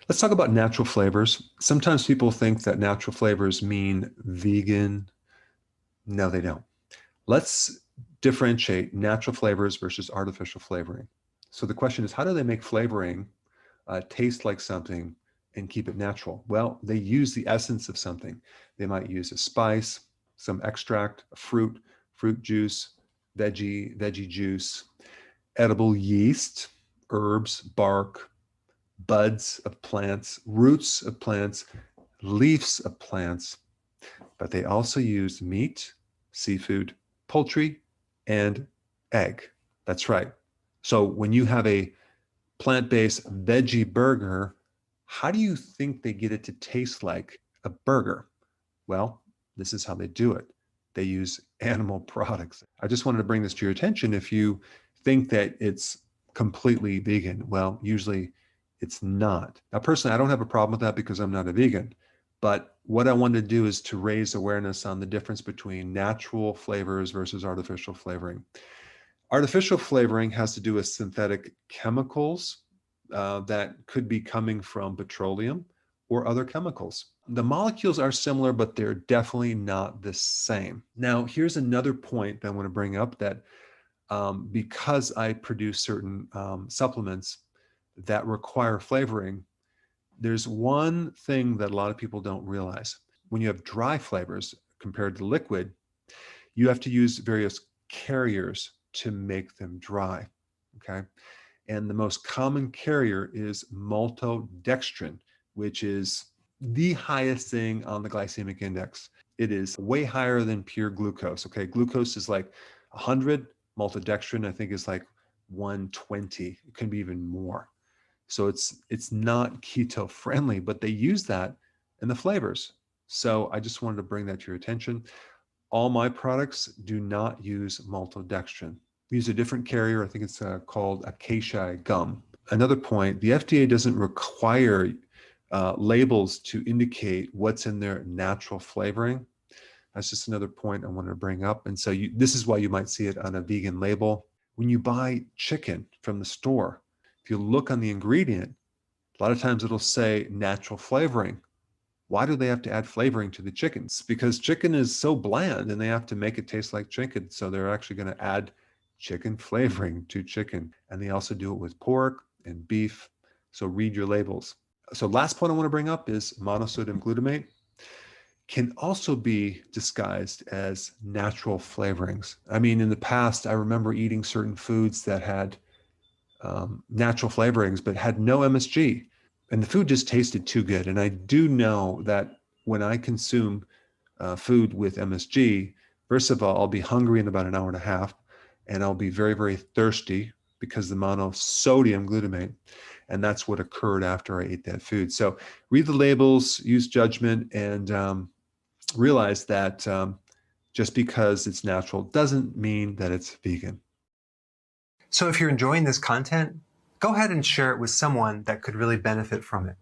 Let's talk about natural flavors. Sometimes people think that natural flavors mean vegan. No, they don't. Let's differentiate natural flavors versus artificial flavoring. So the question is, how do they make flavoring taste like something and keep it natural? Well, they use the essence of something. They might use a spice, some extract, a fruit juice, veggie juice, edible yeast, herbs, bark, buds of plants, roots of plants, leaves of plants, but they also use meat, seafood, poultry, and egg. That's right. So when you have a plant-based veggie burger, how do you think they get it to taste like a burger? Well, this is how they do it. They use animal products. I just wanted to bring this to your attention. If you think that it's completely vegan, well, usually it's not. Now, personally, I don't have a problem with that because I'm not a vegan. But what I wanted to do is to raise awareness on the difference between natural flavors versus artificial flavoring. Artificial flavoring has to do with synthetic chemicals that could be coming from petroleum or other chemicals. The molecules are similar, but they're definitely not the same. Now, here's another point that I want to bring up, that because I produce certain supplements that require flavoring, there's one thing that a lot of people don't realize. When you have dry flavors compared to liquid, you have to use various carriers to make them dry, okay? And the most common carrier is maltodextrin, which is the highest thing on the glycemic index. It is way higher than pure glucose, okay? Glucose is like 100, maltodextrin I think is like 120, it can be even more. So it's not keto friendly, but they use that in the flavors. So I just wanted to bring that to your attention. All my products do not use maltodextrin. We use a different carrier. I think it's called acacia gum. Another point, the FDA doesn't require labels to indicate what's in their natural flavoring. That's just another point I wanted to bring up. And so this is why you might see it on a vegan label. When you buy chicken from the store, if you look on the ingredient, a lot of times it'll say natural flavoring. Why do they have to add flavoring to the chickens? Because chicken is so bland and they have to make it taste like chicken. So they're actually going to add chicken flavoring to chicken. And they also do it with pork and beef. So read your labels. So last point I want to bring up is monosodium glutamate can also be disguised as natural flavorings. I mean, in the past, I remember eating certain foods that had natural flavorings, but had no MSG. And the food just tasted too good. And I do know that when I consume food with MSG, first of all, I'll be hungry in about an hour and a half, and I'll be very, very thirsty because the monosodium glutamate, and that's what occurred after I ate that food. So read the labels, use judgment, and realize that just because it's natural doesn't mean that it's vegan. So if you're enjoying this content, go ahead and share it with someone that could really benefit from it.